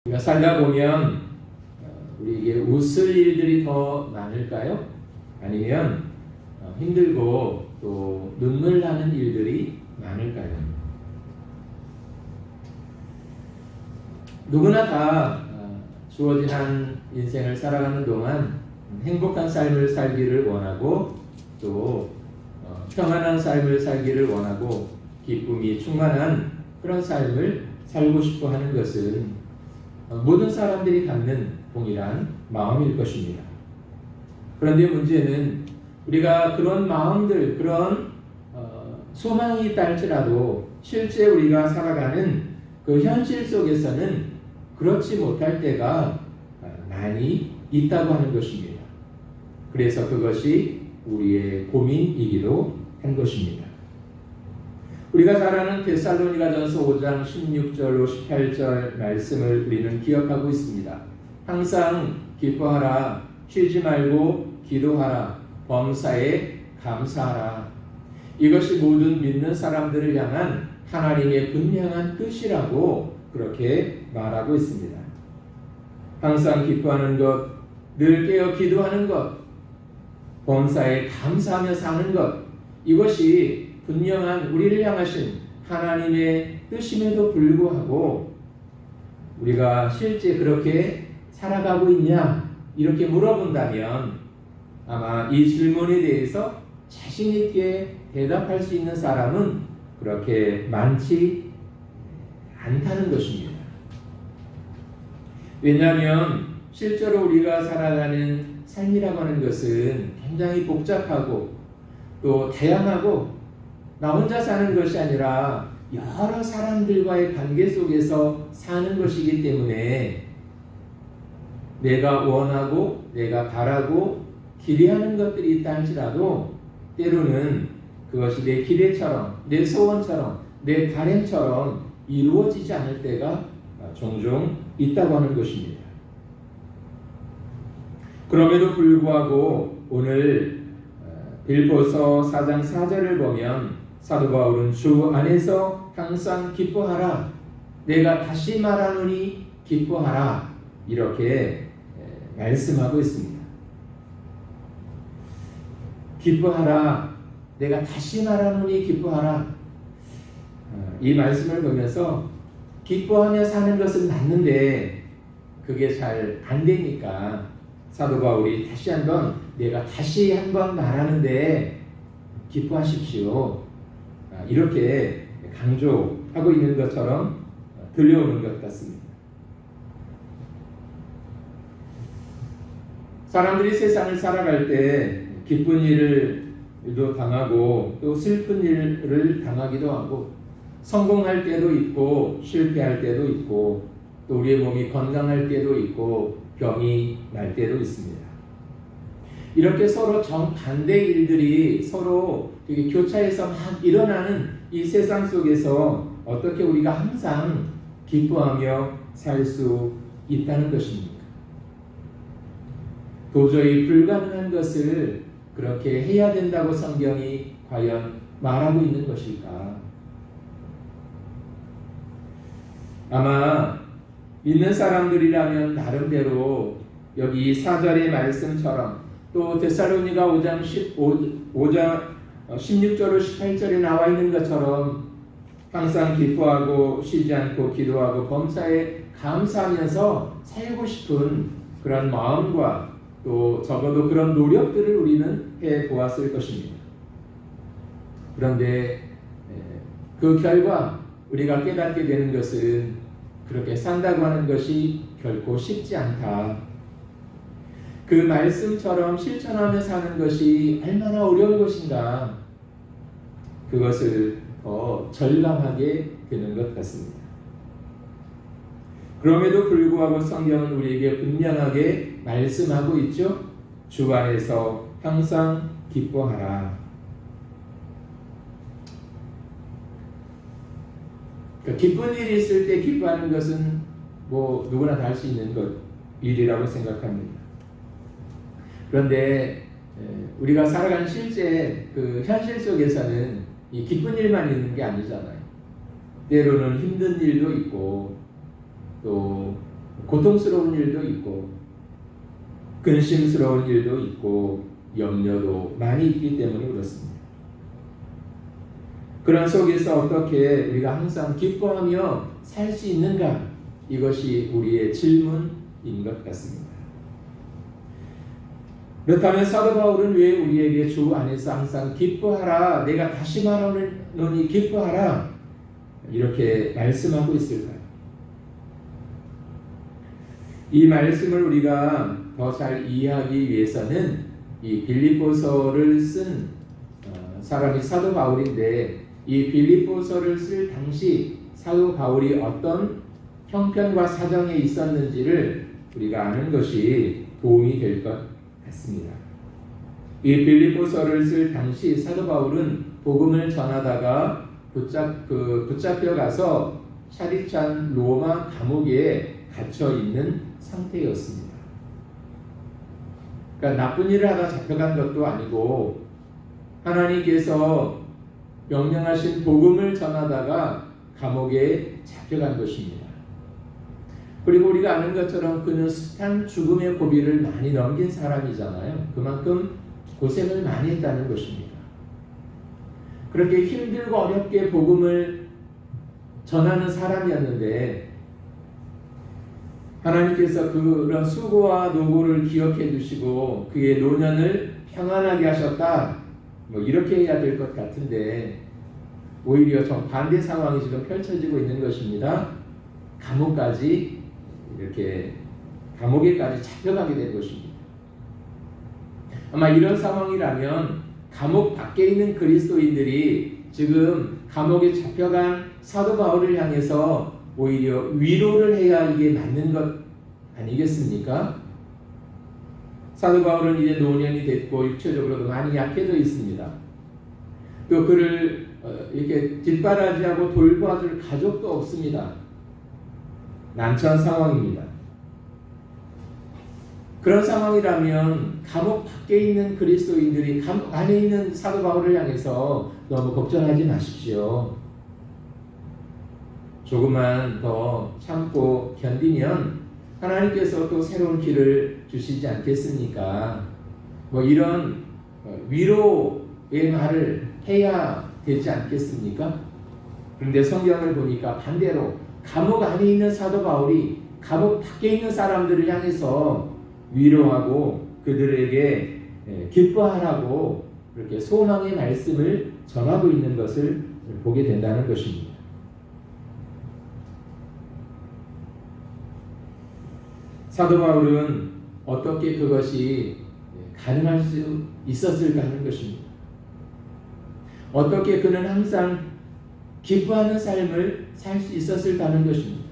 우리가 살다 보면 우리에게 웃을 일들이 더 많을까요? 아니면 힘들고 또 눈물 나는 일들이 많을까요? 누구나 다 주어진 한 인생을 살아가는 동안 행복한 삶을 살기를 원하고 또 평안한 삶을 살기를 원하고 기쁨이 충만한 그런 삶을 살고 싶어 하는 것은 모든 사람들이 갖는 동일한 마음일 것입니다. 그런데 문제는 우리가 그런 마음들, 그런 소망이 있다 할지라도 실제 우리가 살아가는 그 현실 속에서는 그렇지 못할 때가 많이 있다고 하는 것입니다. 그래서 그것이 우리의 고민이기도 한 것입니다. 우리가 잘 아는 데살로니가전서 5장 16절로 18절 말씀을 우리는 기억하고 있습니다. 항상 기뻐하라, 쉬지 말고 기도하라, 범사에 감사하라. 이것이 모든 믿는 사람들을 향한 하나님의 분명한 뜻이라고 그렇게 말하고 있습니다. 항상 기뻐하는 것, 늘 깨어 기도하는 것, 범사에 감사하며 사는 것, 이것이 분명한 우리를 향하신 하나님의 뜻임에도 불구하고 우리가 실제 그렇게 살아가고 있냐? 이렇게 물어본다면 아마 이 질문에 대해서 자신 있게 대답할 수 있는 사람은 그렇게 많지 않다는 것입니다. 왜냐하면 실제로 우리가 살아가는 삶이라고 하는 것은 굉장히 복잡하고 또 다양하고 나 혼자 사는 것이 아니라 여러 사람들과의 관계 속에서 사는 것이기 때문에 내가 원하고 내가 바라고 기대하는 것들이 있다 할지라도 때로는 그것이 내 기대처럼 내 소원처럼 내 바람처럼 이루어지지 않을 때가 종종 있다고 하는 것입니다. 그럼에도 불구하고 오늘 빌보서 4장 4절을 보면 사도 바울은 주 안에서 항상 기뻐하라, 내가 다시 말하노니 기뻐하라, 이렇게 말씀하고 있습니다. 기뻐하라, 내가 다시 말하노니 기뻐하라. 이 말씀을 보면서 기뻐하며 사는 것은 맞는데 그게 잘 안 되니까 사도 바울이 다시 한번 내가 다시 한번 말하는데 기뻐하십시오, 이렇게 강조하고 있는 것처럼 들려오는 것 같습니다. 사람들이 세상을 살아갈 때 기쁜 일도 당하고 또 슬픈 일을 당하기도 하고 성공할 때도 있고 실패할 때도 있고 또 우리의 몸이 건강할 때도 있고 병이 날 때도 있습니다. 이렇게 서로 정반대 일들이 서로 교차해서 막 일어나는 이 세상 속에서 어떻게 우리가 항상 기뻐하며 살 수 있다는 것입니까? 도저히 불가능한 것을 그렇게 해야 된다고 성경이 과연 말하고 있는 것일까? 아마 믿는 사람들이라면 나름대로 여기 4절의 말씀처럼 또 데살로니가 5장 16절로 18절에 나와 있는 것처럼 항상 기뻐하고 쉬지 않고 기도하고 범사에 감사하면서 살고 싶은 그런 마음과 또 적어도 그런 노력들을 우리는 해보았을 것입니다. 그런데 그 결과 우리가 깨닫게 되는 것은 그렇게 산다고 하는 것이 결코 쉽지 않다. 그 말씀처럼 실천하며 사는 것이 얼마나 어려운 것인가, 그것을 더 절감하게 되는 것 같습니다. 그럼에도 불구하고 성경은 우리에게 분명하게 말씀하고 있죠. 주 안에서 항상 기뻐하라. 그러니까 기쁜 일이 있을 때 기뻐하는 것은 뭐 누구나 다 할 수 있는 일이라고 생각합니다. 그런데 우리가 살아가는 실제 그 현실 속에서는 이 기쁜 일만 있는 게 아니잖아요. 때로는 힘든 일도 있고 또 고통스러운 일도 있고 근심스러운 일도 있고 염려도 많이 있기 때문에 그렇습니다. 그런 속에서 어떻게 우리가 항상 기뻐하며 살 수 있는가? 이것이 우리의 질문인 것 같습니다. 그렇다면 사도 바울은 왜 우리에게 주 안에서 항상 기뻐하라, 내가 다시 말하노니 기뻐하라, 이렇게 말씀하고 있을까요? 이 말씀을 우리가 더 잘 이해하기 위해서는 이 빌립보서를 쓴 사람이 사도 바울인데, 이 빌립보서를 쓸 당시 사도 바울이 어떤 형편과 사정에 있었는지를 우리가 아는 것이 도움이 될 것 같습니다. 이 빌립보서를 쓸 당시 사도 바울은 복음을 전하다가 붙잡혀 가서 차디찬 로마 감옥에 갇혀 있는 상태였습니다. 그러니까 나쁜 일을 하다 잡혀간 것도 아니고 하나님께서 명령하신 복음을 전하다가 감옥에 잡혀간 것입니다. 그리고 우리가 아는 것처럼 그는 숱한 죽음의 고비를 많이 넘긴 사람이잖아요. 그만큼 고생을 많이 했다는 것입니다. 그렇게 힘들고 어렵게 복음을 전하는 사람이었는데 하나님께서 그런 수고와 노고를 기억해 주시고 그의 노년을 평안하게 하셨다, 이렇게 해야 될 것 같은데 오히려 정반대 상황이 지금 펼쳐지고 있는 것입니다. 감옥에까지 잡혀가게 된 것입니다. 아마 이런 상황이라면 감옥 밖에 있는 그리스도인들이 지금 감옥에 잡혀간 사도 바울을 향해서 오히려 위로를 해야 이게 맞는 것 아니겠습니까? 사도 바울은 이제 노년이 됐고 육체적으로도 많이 약해져 있습니다. 또 그를 이렇게 뒷바라지하고 돌봐줄 가족도 없습니다. 난처한 상황입니다. 그런 상황이라면 감옥 밖에 있는 그리스도인들이 감옥 안에 있는 사도 바울을 향해서 너무 걱정하지 마십시오. 조금만 더 참고 견디면 하나님께서 또 새로운 길을 주시지 않겠습니까? 이런 위로의 말을 해야 되지 않겠습니까? 그런데 성경을 보니까 반대로 감옥 안에 있는 사도 바울이 감옥 밖에 있는 사람들을 향해서 위로하고 그들에게 기뻐하라고 그렇게 소망의 말씀을 전하고 있는 것을 보게 된다는 것입니다. 사도 바울은 어떻게 그것이 가능할 수 있었을까 하는 것입니다. 어떻게 그는 항상 기뻐하는 삶을 살 수 있었을까 하는 것입니다.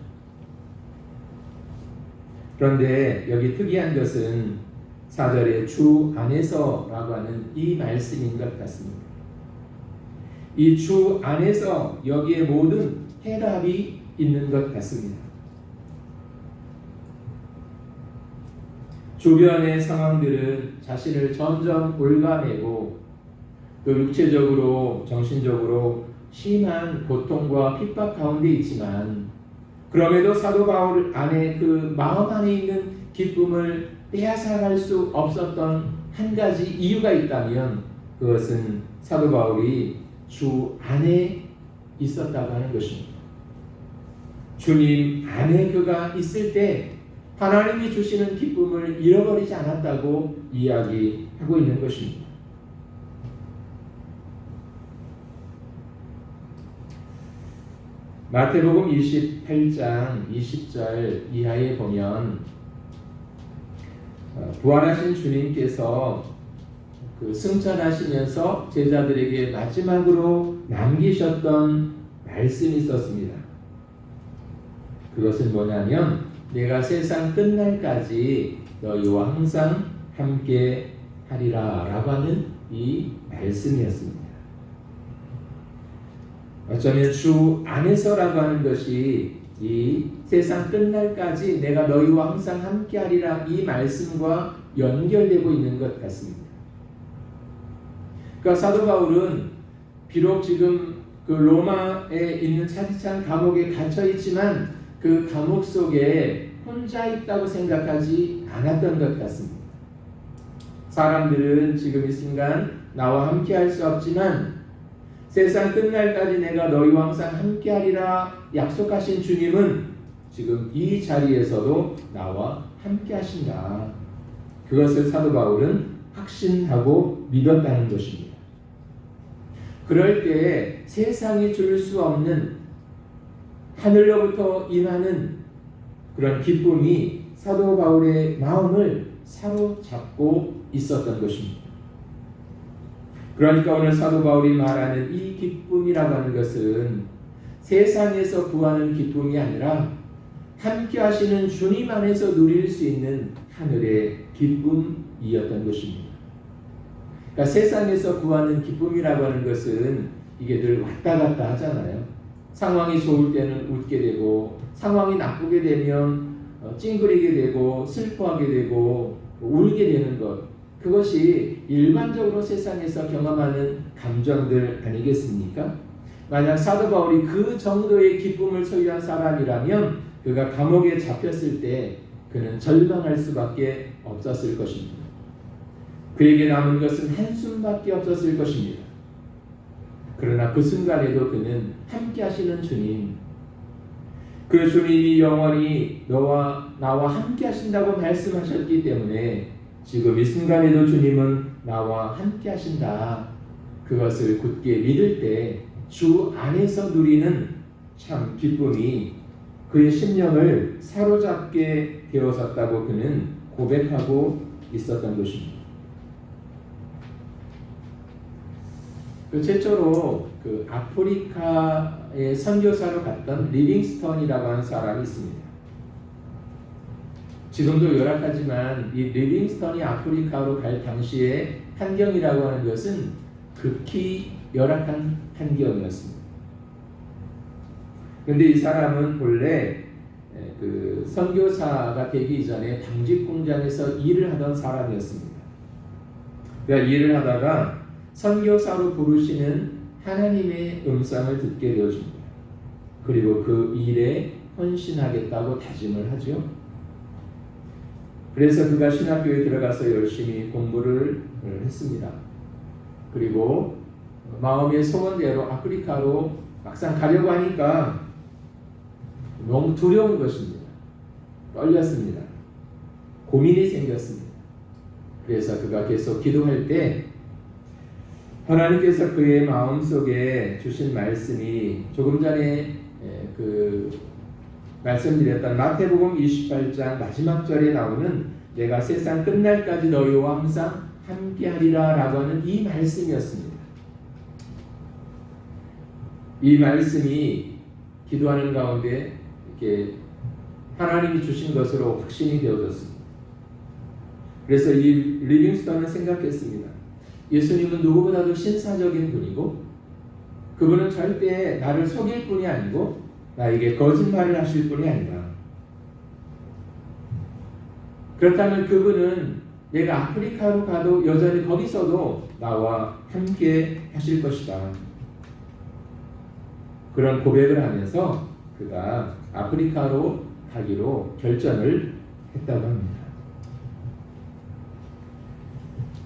그런데 여기 특이한 것은 4절에 주 안에서라고 하는 이 말씀인 것 같습니다. 이 주 안에서 여기에 모든 해답이 있는 것 같습니다. 주변의 상황들은 자신을 점점 올가매고 또 육체적으로 정신적으로 심한 고통과 핍박 가운데 있지만 그럼에도 사도 바울 안에 그 마음 안에 있는 기쁨을 빼앗아갈 수 없었던 한 가지 이유가 있다면 그것은 사도 바울이 주 안에 있었다고 하는 것입니다. 주님 안에 그가 있을 때 하나님이 주시는 기쁨을 잃어버리지 않았다고 이야기하고 있는 것입니다. 마태복음 28장 20절 이하에 보면 부활하신 주님께서 승천하시면서 제자들에게 마지막으로 남기셨던 말씀이 있었습니다. 그것은 뭐냐면 내가 세상 끝날까지 너희와 항상 함께 하리라 라고 하는 이 말씀이었습니다. 어쩌면 주 안에서라고 하는 것이 이 세상 끝날까지 내가 너희와 항상 함께 하리라 이 말씀과 연결되고 있는 것 같습니다. 그러니까 사도 바울은 비록 지금 그 로마에 있는 차디찬 감옥에 갇혀 있지만 그 감옥 속에 혼자 있다고 생각하지 않았던 것 같습니다. 사람들은 지금 이 순간 나와 함께 할 수 없지만 세상 끝날까지 내가 너희와 항상 함께 하리라 약속하신 주님은 지금 이 자리에서도 나와 함께 하신다. 그것을 사도 바울은 확신하고 믿었다는 것입니다. 그럴 때 세상이 줄 수 없는 하늘로부터 임하는 그런 기쁨이 사도 바울의 마음을 사로잡고 있었던 것입니다. 그러니까 오늘 사도 바울이 말하는 이 기쁨이라고 하는 것은 세상에서 구하는 기쁨이 아니라 함께 하시는 주님 안에서 누릴 수 있는 하늘의 기쁨이었던 것입니다. 그러니까 세상에서 구하는 기쁨이라고 하는 것은 이게 늘 왔다 갔다 하잖아요. 상황이 좋을 때는 웃게 되고 상황이 나쁘게 되면 찡그리게 되고 슬퍼하게 되고 울게 되는 것, 그것이 일반적으로 세상에서 경험하는 감정들 아니겠습니까? 만약 사도 바울이 그 정도의 기쁨을 소유한 사람이라면 그가 감옥에 잡혔을 때 그는 절망할 수밖에 없었을 것입니다. 그에게 남은 것은 한숨밖에 없었을 것입니다. 그러나 그 순간에도 그는 함께 하시는 주님, 그 주님이 영원히 너와 나와 함께 하신다고 말씀하셨기 때문에 지금 이 순간에도 주님은 나와 함께 하신다. 그것을 굳게 믿을 때 주 안에서 누리는 참 기쁨이 그의 심령을 사로잡게 되었었다고 그는 고백하고 있었던 것입니다. 최초로 아프리카의 선교사로 갔던 리빙스턴이라고 하는 사람이 있습니다. 지금도 열악하지만 이 리빙스턴이 아프리카로 갈 당시의 환경이라고 하는 것은 극히 열악한 환경이었습니다. 그런데 이 사람은 본래 그 선교사가 되기 이전에 당직 공장에서 일을 하던 사람이었습니다. 그러니까 일을 하다가 선교사로 부르시는 하나님의 음성을 듣게 되어집니다. 그리고 그 일에 헌신하겠다고 다짐을 하죠. 그래서 그가 신학교에 들어가서 열심히 공부를 했습니다. 그리고 마음의 소원대로 아프리카로 막상 가려고 하니까 너무 두려운 것입니다. 떨렸습니다. 고민이 생겼습니다. 그래서 그가 계속 기도할 때 하나님께서 그의 마음속에 주신 말씀이 조금 전에 말씀드렸던 마태복음 28장 마지막 절에 나오는 내가 세상 끝날까지 너희와 항상 함께하리라 라고 하는 이 말씀이었습니다. 이 말씀이 기도하는 가운데 이렇게 하나님이 주신 것으로 확신이 되어졌습니다. 그래서 이 리빙스턴은 생각했습니다. 예수님은 누구보다도 신사적인 분이고 그분은 절대 나를 속일 분이 아니고 나에게 거짓말을 하실 분이 아니라, 그렇다면 그분은 내가 아프리카로 가도 여전히 거기서도 나와 함께 하실 것이다. 그런 고백을 하면서 그가 아프리카로 가기로 결정을 했다고 합니다.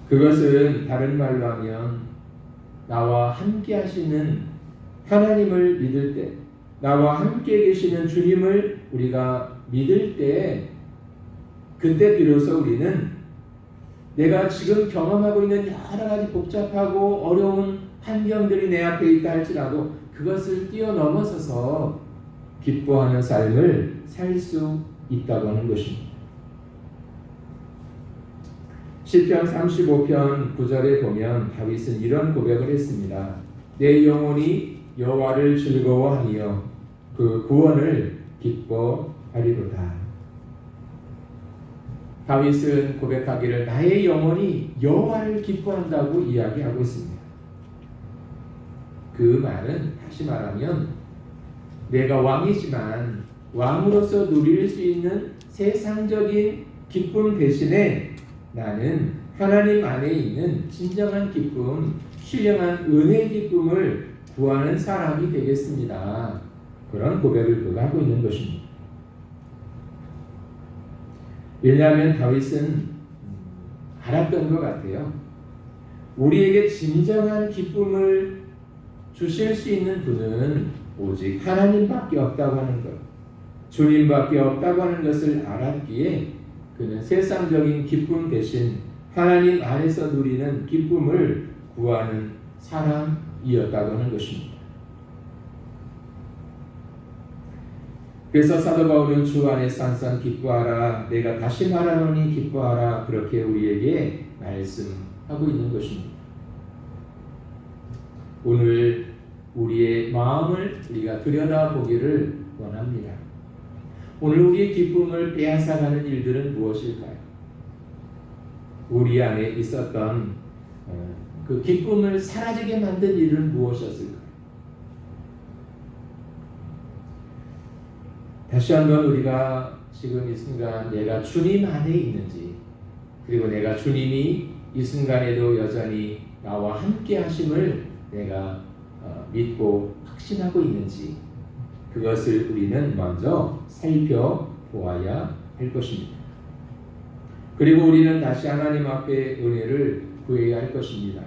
그것은 다른 말로 하면 나와 함께 하시는 하나님을 믿을 때, 나와 함께 계시는 주님을 우리가 믿을 때, 그때 비로소 우리는 내가 지금 경험하고 있는 여러 가지 복잡하고 어려운 환경들이 내 앞에 있다 할지라도 그것을 뛰어넘어서서 기뻐하는 삶을 살 수 있다고 하는 것입니다. 시편 35편 9절에 보면 다윗은 이런 고백을 했습니다. 내 영혼이 여호와를 즐거워하며 그 구원을 기뻐하리로다. 다윗은 고백하기를 나의 영혼이 여호와를 기뻐한다고 이야기하고 있습니다. 그 말은 다시 말하면 내가 왕이지만 왕으로서 누릴 수 있는 세상적인 기쁨 대신에 나는 하나님 안에 있는 진정한 기쁨, 신령한 은혜의 기쁨을 구하는 사람이 되겠습니다. 그런 고백을 그가 하고 있는 것입니다. 왜냐하면 다윗은 알았던 것 같아요. 우리에게 진정한 기쁨을 주실 수 있는 분은 오직 하나님밖에 없다고 하는 것, 주님밖에 없다고 하는 것을 알았기에 그는 세상적인 기쁨 대신 하나님 안에서 누리는 기쁨을 구하는 사람이었다고 하는 것입니다. 그래서 사도 바울은 주 안에서 항상 기뻐하라, 내가 다시 말하노니 기뻐하라, 그렇게 우리에게 말씀하고 있는 것입니다. 오늘 우리의 마음을 우리가 들여다보기를 원합니다. 오늘 우리의 기쁨을 빼앗아가는 일들은 무엇일까요? 우리 안에 있었던 그 기쁨을 사라지게 만든 일은 무엇이었을까요? 다시 한번 우리가 지금 이 순간 내가 주님 안에 있는지, 그리고 내가 주님이 이 순간에도 여전히 나와 함께 하심을 내가 믿고 확신하고 있는지, 그것을 우리는 먼저 살펴보아야 할 것입니다. 그리고 우리는 다시 하나님 앞에 은혜를 구해야 할 것입니다.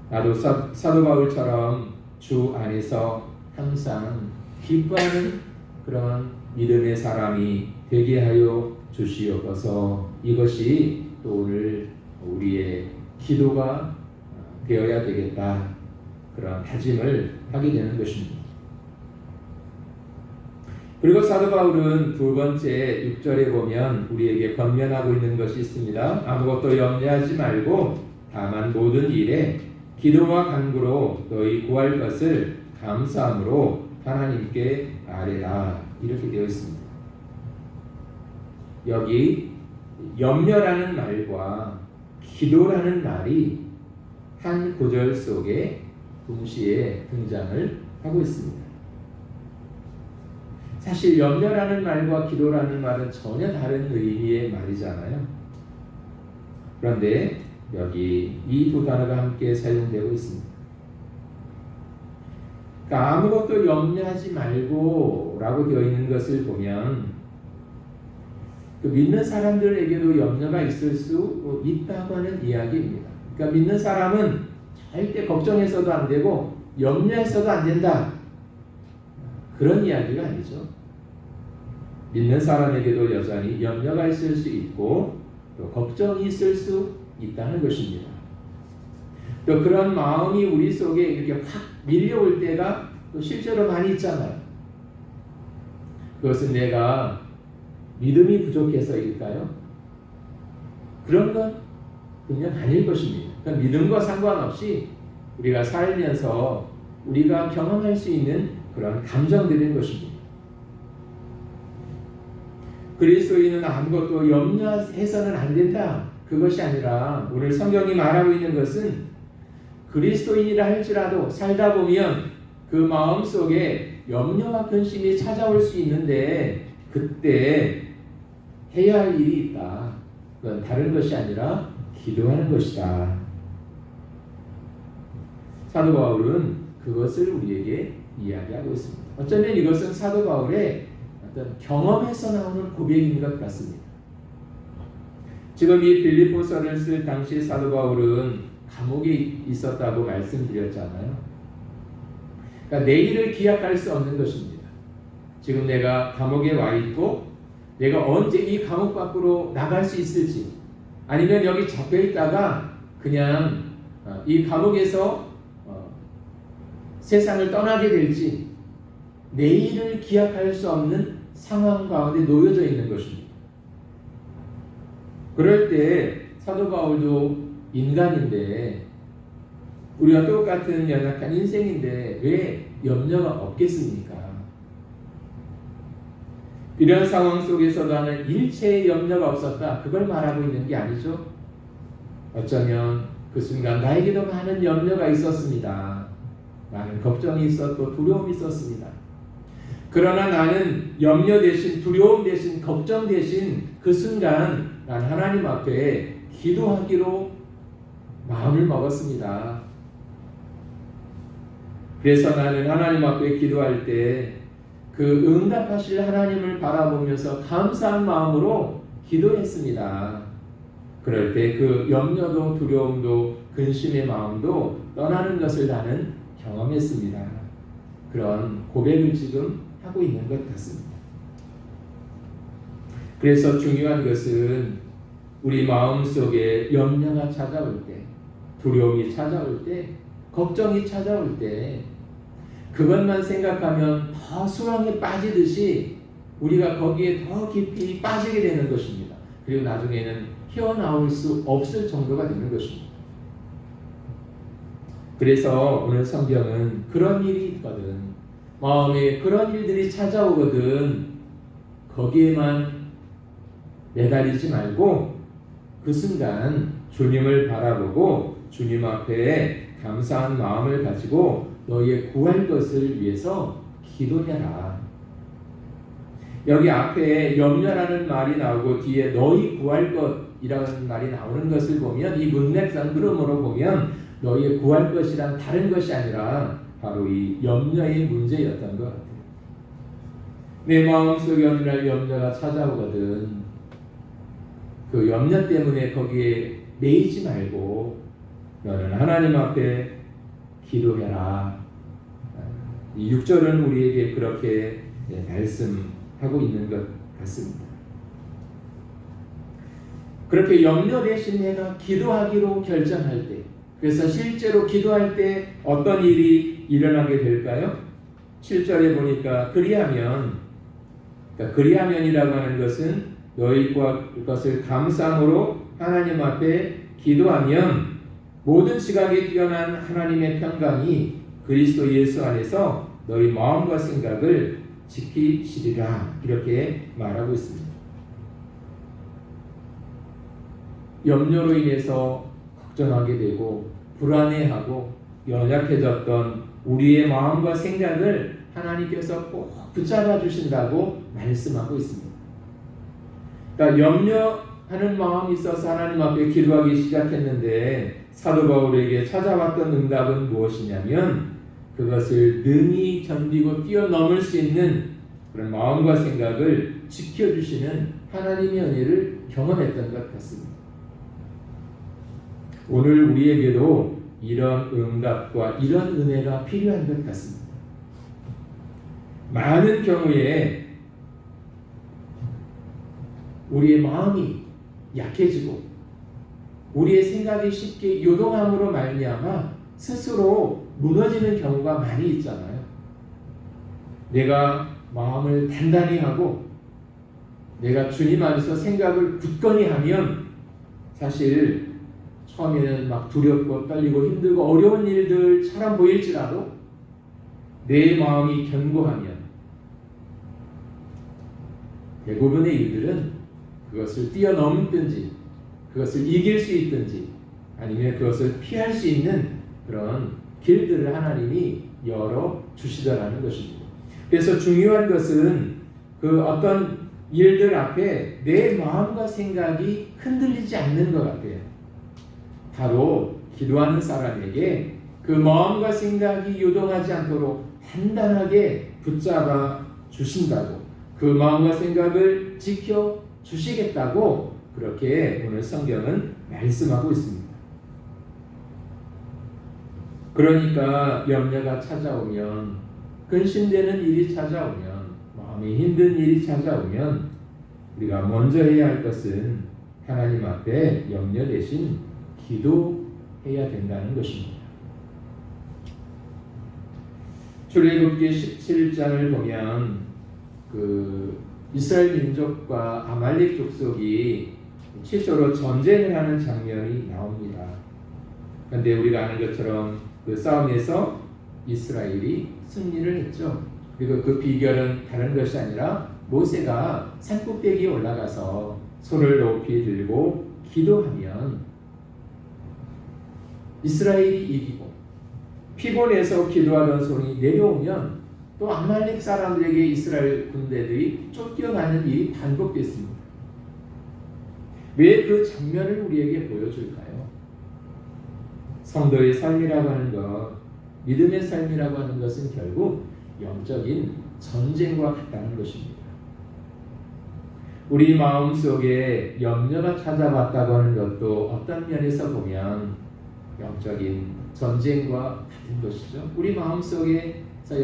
나도 사도 바울처럼 주 안에서 항상 기뻐하는 그런 믿음의 사람이 되게 하여 주시옵소서. 이것이 또 오늘 우리의 기도가 되어야 되겠다, 그런 다짐을 하게 되는 것입니다. 그리고 사도 바울은 두 번째 6절에 보면 우리에게 권면하고 있는 것이 있습니다. 아무것도 염려하지 말고 다만 모든 일에 기도와 간구로 너희 구할 것을 감사함으로 하나님께 아뢰라, 이렇게 되어 있습니다. 여기 염려라는 말과 기도라는 말이 한 구절 속에 동시에 등장을 하고 있습니다. 사실 염려라는 말과 기도라는 말은 전혀 다른 의미의 말이잖아요. 그런데 여기 이 두 단어가 함께 사용되고 있습니다. 그러니까 아무것도 염려하지 말고 라고 되어 있는 것을 보면 그 믿는 사람들에게도 염려가 있을 수 있다고 하는 이야기입니다. 그러니까 믿는 사람은 절대 걱정해서도 안 되고 염려해서도 안 된다, 그런 이야기가 아니죠. 믿는 사람에게도 여전히 염려가 있을 수 있고 또 걱정이 있을 수 있다는 것입니다. 또 그런 마음이 우리 속에 이렇게 확 밀려올 때가 또 실제로 많이 있잖아요. 그것은 내가 믿음이 부족해서일까요? 그런 건 그냥 아닐 것입니다. 그러니까 믿음과 상관없이 우리가 살면서 우리가 경험할 수 있는 그런 감정들인 것입니다. 그리스도인은 아무것도 염려해서는 안 된다, 그것이 아니라 오늘 성경이 말하고 있는 것은 그리스도인이라 할지라도 살다 보면 그 마음속에 염려와 근심이 찾아올 수 있는데 그때 해야 할 일이 있다. 그건 다른 것이 아니라 기도하는 것이다. 사도 바울은 그것을 우리에게 이야기하고 있습니다. 어쩌면 이것은 사도 바울의 어떤 경험에서 나오는 고백인 것 같습니다. 지금 이 빌립보서를 쓸 당시 사도 바울은 감옥에 있었다고 말씀드렸잖아요. 그러니까 내일을 기약할 수 없는 것입니다. 지금 내가 감옥에 와 있고 내가 언제 이 감옥 밖으로 나갈 수 있을지, 아니면 여기 잡혀 있다가 그냥 이 감옥에서 세상을 떠나게 될지, 내일을 기약할 수 없는 상황 가운데 놓여져 있는 것입니다. 그럴 때 사도 바울도 인간인데 우리와 똑같은 연약한 인생인데 왜 염려가 없겠습니까? 이런 상황 속에서도 나는 일체의 염려가 없었다, 그걸 말하고 있는 게 아니죠. 어쩌면 그 순간 나에게도 많은 염려가 있었습니다. 많은 걱정이 있었고 두려움이 있었습니다. 그러나 나는 염려 대신, 두려움 대신, 걱정 대신 그 순간 난 하나님 앞에 기도하기로 마음을 먹었습니다. 그래서 나는 하나님 앞에 기도할 때 그 응답하실 하나님을 바라보면서 감사한 마음으로 기도했습니다. 그럴 때 그 염려도 두려움도 근심의 마음도 떠나는 것을 나는 경험했습니다. 그런 고백을 지금 하고 있는 것 같습니다. 그래서 중요한 것은 우리 마음속에 염려가 찾아올 때, 두려움이 찾아올 때, 걱정이 찾아올 때 그것만 생각하면 더 수렁에 빠지듯이 우리가 거기에 더 깊이 빠지게 되는 것입니다. 그리고 나중에는 헤어나올 수 없을 정도가 되는 것입니다. 그래서 오늘 성경은 그런 일이 있거든, 마음에 그런 일들이 찾아오거든, 거기에만 매달리지 말고 그 순간 주님을 바라보고 주님 앞에 감사한 마음을 가지고 너희의 구할 것을 위해서 기도해라. 여기 앞에 염려라는 말이 나오고 뒤에 너희 구할 것이라는 말이 나오는 것을 보면, 이 문맥상 흐름으로 보면 너희의 구할 것이란 다른 것이 아니라 바로 이 염려의 문제였던 것 같아요. 내 마음속에 어느 날 염려가 찾아오거든, 그 염려 때문에 거기에 매이지 말고 너는 하나님 앞에 기도해라. 이 6절은 우리에게 그렇게 말씀하고 있는 것 같습니다. 그렇게 염려 대신 내가 기도하기로 결정할 때, 그래서 실제로 기도할 때 어떤 일이 일어나게 될까요? 7절에 보니까 그리하면이라고 하는 것은 너희 것을 감사함으로 하나님 앞에 기도하면 모든 지각에 뛰어난 하나님의 평강이 그리스도 예수 안에서 너희 마음과 생각을 지키시리라, 이렇게 말하고 있습니다. 염려로 인해서 걱정하게 되고 불안해하고 연약해졌던 우리의 마음과 생각을 하나님께서 꼭 붙잡아 주신다고 말씀하고 있습니다. 그러니까 염려하는 마음이 있어서 하나님 앞에 기도하기 시작했는데 사도 바울에게 찾아왔던 응답은 무엇이냐면 그것을 능히 견디고 뛰어넘을 수 있는 그런 마음과 생각을 지켜주시는 하나님의 은혜를 경험했던 것 같습니다. 오늘 우리에게도 이런 응답과 이런 은혜가 필요한 것 같습니다. 많은 경우에 우리의 마음이 약해지고 우리의 생각이 쉽게 요동함으로 말미암아 스스로 무너지는 경우가 많이 있잖아요. 내가 마음을 단단히 하고 내가 주님 안에서 생각을 굳건히 하면 사실 처음에는 막 두렵고 떨리고 힘들고 어려운 일들처럼 보일지라도 내 마음이 견고하면 대부분의 일들은 그것을 뛰어넘든지 그것을 이길 수 있든지 아니면 그것을 피할 수 있는 그런 길들을 하나님이 열어 주시더라는 것입니다. 그래서 중요한 것은 그 어떤 일들 앞에 내 마음과 생각이 흔들리지 않는 것 같아요. 바로 기도하는 사람에게 그 마음과 생각이 요동하지 않도록 단단하게 붙잡아 주신다고, 그 마음과 생각을 지켜 주시겠다고 그렇게 오늘 성경은 말씀하고 있습니다. 그러니까 염려가 찾아오면, 근심되는 일이 찾아오면, 마음이 힘든 일이 찾아오면 우리가 먼저 해야 할 것은 하나님 앞에 염려 대신 기도해야 된다는 것입니다. 출애굽기 17장을 보면 그 이스라엘 민족과 아말렉 족속이 최초로 전쟁을 하는 장면이 나옵니다. 그런데 우리가 아는 것처럼 그 싸움에서 이스라엘이 승리를 했죠. 그리고 그 비결은 다른 것이 아니라 모세가 산꼭대기에 올라가서 손을 높이 들고 기도하면 이스라엘이 이기고, 피곤해서 기도하던 손이 내려오면 또 아말렉 사람들에게 이스라엘 군대들이 쫓겨가는 일이 반복됐습니다. 왜 그 장면을 우리에게 보여줄까요? 성도의 삶이라고 하는 것, 믿음의 삶이라고 하는 것은 결국 영적인 전쟁과 같다는 것입니다. 우리 마음속에 염려가 찾아왔다고 하는 것도 어떤 면에서 보면 영적인 전쟁과 같은 것이죠. 우리 마음속에서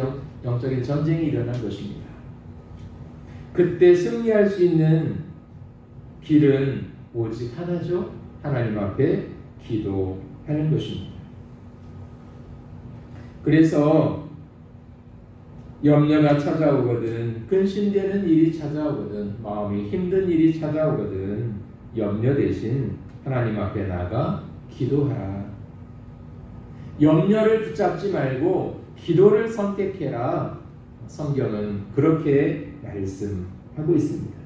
영적인 전쟁이 일어난 것입니다. 그때 승리할 수 있는 길은 오직 하나죠. 하나님 앞에 기도하는 것입니다. 그래서 염려가 찾아오거든, 근심되는 일이 찾아오거든, 마음이 힘든 일이 찾아오거든, 염려 대신 하나님 앞에 나가 기도하라. 염려를 붙잡지 말고 기도를 선택해라. 성경은 그렇게 말씀하고 있습니다.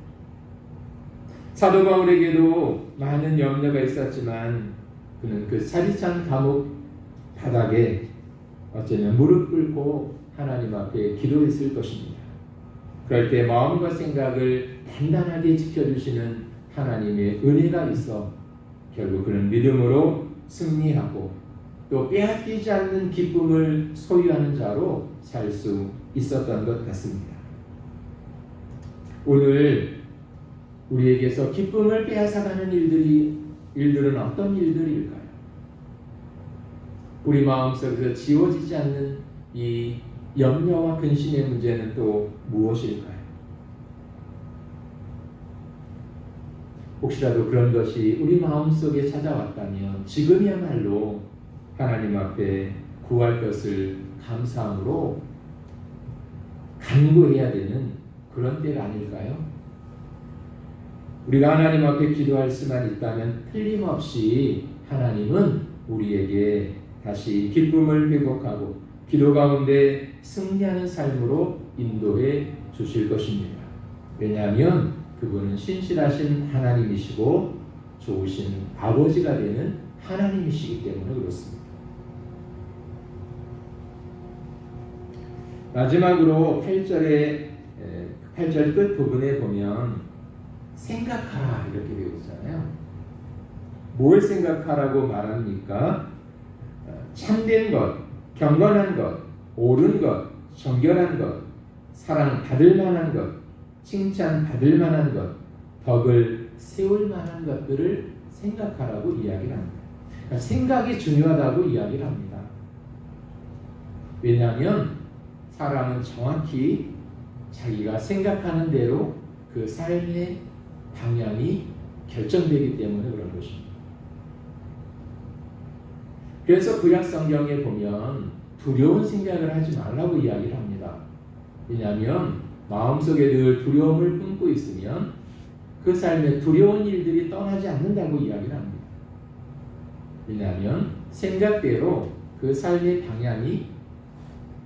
사도 바울에게도 많은 염려가 있었지만 그는 그 차디찬 감옥 바닥에 어쩌면 무릎 꿇고 하나님 앞에 기도했을 것입니다. 그럴 때 마음과 생각을 단단하게 지켜주시는 하나님의 은혜가 있어 결국 그는 믿음으로 승리하고 또 빼앗기지 않는 기쁨을 소유하는 자로 살 수 있었던 것 같습니다. 오늘 우리에게서 기쁨을 빼앗아가는 일들은 어떤 일들일까요? 우리 마음속에서 지워지지 않는 이 염려와 근심의 문제는 또 무엇일까요? 혹시라도 그런 것이 우리 마음속에 찾아왔다면 지금이야말로 하나님 앞에 구할 것을 감사함으로 간구해야 되는 그런 때가 아닐까요? 우리가 하나님 앞에 기도할 수만 있다면 틀림없이 하나님은 우리에게 다시 기쁨을 회복하고 기도 가운데 승리하는 삶으로 인도해 주실 것입니다. 왜냐하면 그분은 신실하신 하나님이시고 좋으신 아버지가 되는 하나님이시기 때문에 그렇습니다. 마지막으로 8절 끝 부분에 보면 생각하라 이렇게 되어 있잖아요. 뭘 생각하라고 말합니까? 참된 것, 경건한 것, 옳은 것, 정결한 것, 사랑받을 만한 것, 칭찬받을 만한 것, 덕을 세울 만한 것들을 생각하라고 이야기를 합니다. 그러니까 생각이 중요하다고 이야기를 합니다. 왜냐하면 사람은 정확히 자기가 생각하는 대로 그 삶의 방향이 결정되기 때문에 그런 것입니다. 그래서 구약 성경에 보면 두려운 생각을 하지 말라고 이야기를 합니다. 왜냐하면 마음속에 늘 두려움을 품고 있으면 그 삶에 두려운 일들이 떠나지 않는다고 이야기를 합니다. 왜냐하면 생각대로 그 삶의 방향이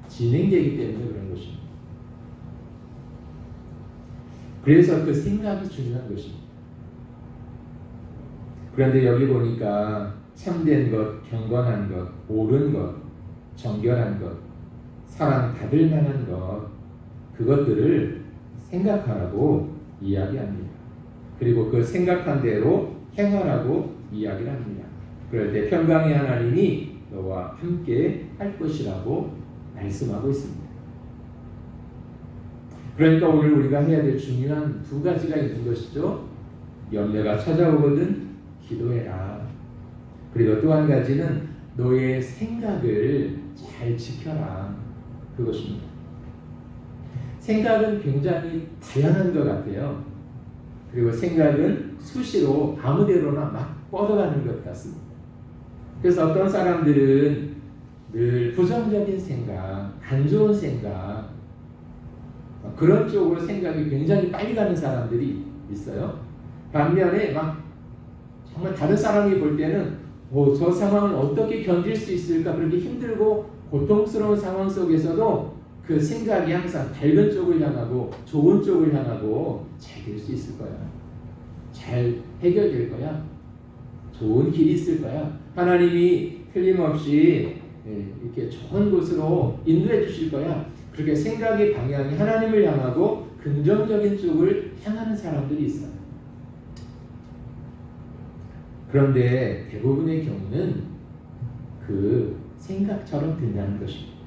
진행되기 때문에 그런 것입니다. 그래서 그 생각이 중요한 것입니다. 그런데 여기 보니까 참된 것, 경건한 것, 옳은 것, 정결한 것, 사랑받을 만한 것, 그것들을 생각하라고 이야기합니다. 그리고 그 생각한 대로 행하라고 이야기를 합니다. 그럴 때 평강의 하나님이 너와 함께 할 것이라고 말씀하고 있습니다. 그러니까 오늘 우리가 해야 될 중요한 두 가지가 있는 것이죠. 염려가 찾아오거든 기도해라. 그리고 또 한 가지는 너의 생각을 잘 지켜라. 그것입니다. 생각은 굉장히 다양한 것 같아요. 그리고 생각은 수시로 아무데로나 막 뻗어가는 것 같습니다. 그래서 어떤 사람들은 늘 부정적인 생각, 안 좋은 생각, 그런 쪽으로 생각이 굉장히 빨리 가는 사람들이 있어요. 반면에 막 정말 다른 사람이 볼 때는 저 상황을 어떻게 견딜 수 있을까, 그렇게 힘들고 고통스러운 상황 속에서도 그 생각이 항상 밝은 쪽을 향하고 좋은 쪽을 향하고 잘 될 수 있을 거야. 잘 해결될 거야. 좋은 길이 있을 거야. 하나님이 틀림없이 이렇게 좋은 곳으로 인도해 주실 거야. 그렇게 생각의 방향이 하나님을 향하고 긍정적인 쪽을 향하는 사람들이 있어요. 그런데 대부분의 경우는 그 생각처럼 된다는 것입니다.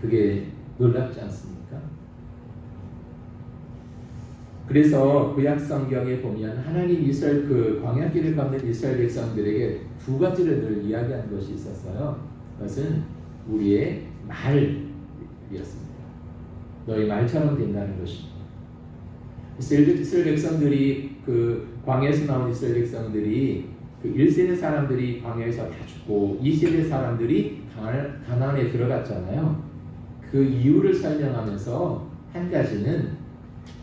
그게 놀랍지 않습니까? 그래서 구약 성경에 보면 하나님 이스라엘 그 광야길을 걷는 이스라엘 백성들에게 두 가지를 늘 이야기한 것이 있었어요. 그것은 우리의 말이었습니다. 너희 말처럼 된다는 것입니다. 이스라엘 백성들이 그 광야에서 나온 이스라엘 백성들이 그 1세대 사람들이 광야에서 다 죽고 2세대 사람들이 가나안에 들어갔잖아요. 그 이유를 설명하면서 한 가지는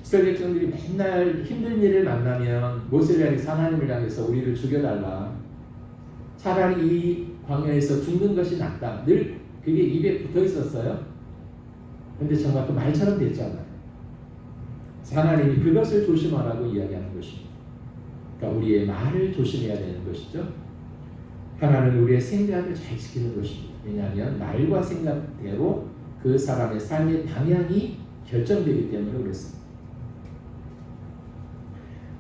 이스라엘 백성들이 맨날 힘든 일을 만나면 모세를 향해서 하나님을 향해서 우리를 죽여달라. 차라리 이 광야에서 죽는 것이 낫다. 늘 그게 입에 붙어 있었어요. 근데 정말 그 말처럼 됐잖아요. 하나님이 그것을 조심하라고 이야기하는 것입니다. 그러니까 우리의 말을 조심해야 되는 것이죠. 하나는 우리의 생각을 잘 지키는 것입니다. 왜냐하면 말과 생각대로 그 사람의 삶의 방향이 결정되기 때문에 그렇습니다.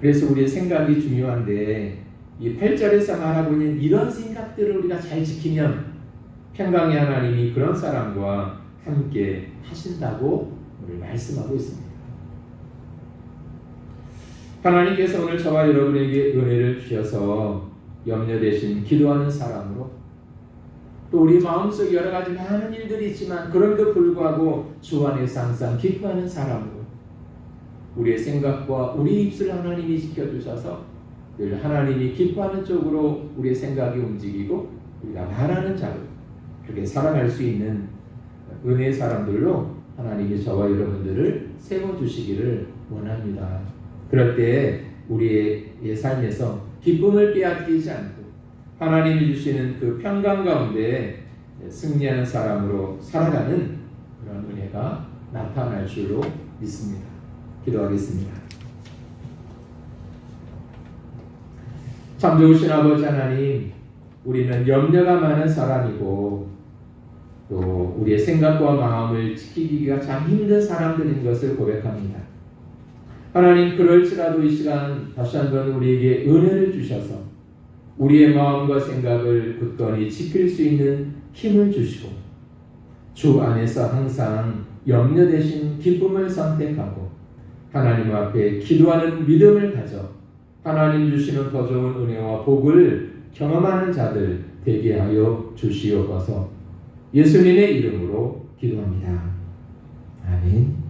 그래서 우리의 생각이 중요한데 이 8절에서 말하고 있는 이런 생각들을 우리가 잘 지키면 평강의 하나님이 그런 사람과 함께 하신다고 우리 말씀하고 있습니다. 하나님께서 오늘 저와 여러분에게 은혜를 주셔서 염려 대신 기도하는 사람으로 또 우리 마음속에 여러 가지 많은 일들이 있지만 그럼에도 불구하고 주 안에서 항상 기뻐하는 사람으로 우리의 생각과 우리 입술을 하나님이 지켜주셔서 늘 하나님이 기뻐하는 쪽으로 우리의 생각이 움직이고 우리가 말하는 자로 그렇게 살아갈 수 있는 은혜의 사람들로 하나님이 저와 여러분들을 세워주시기를 원합니다. 그럴 때 우리의 삶에서 기쁨을 빼앗기지 않고 하나님이 주시는 그 평강 가운데 승리하는 사람으로 살아가는 그런 은혜가 나타날 줄로 믿습니다. 기도하겠습니다. 참 좋으신 아버지 하나님, 우리는 염려가 많은 사람이고 또 우리의 생각과 마음을 지키기가 참 힘든 사람들인 것을 고백합니다. 하나님, 그럴지라도 이 시간 다시 한번 우리에게 은혜를 주셔서 우리의 마음과 생각을 굳건히 지킬 수 있는 힘을 주시고 주 안에서 항상 염려 대신 기쁨을 선택하고 하나님 앞에 기도하는 믿음을 가져 하나님 주시는 더 좋은 은혜와 복을 경험하는 자들 되게 하여 주시옵소서. 예수님의 이름으로 기도합니다. 아멘.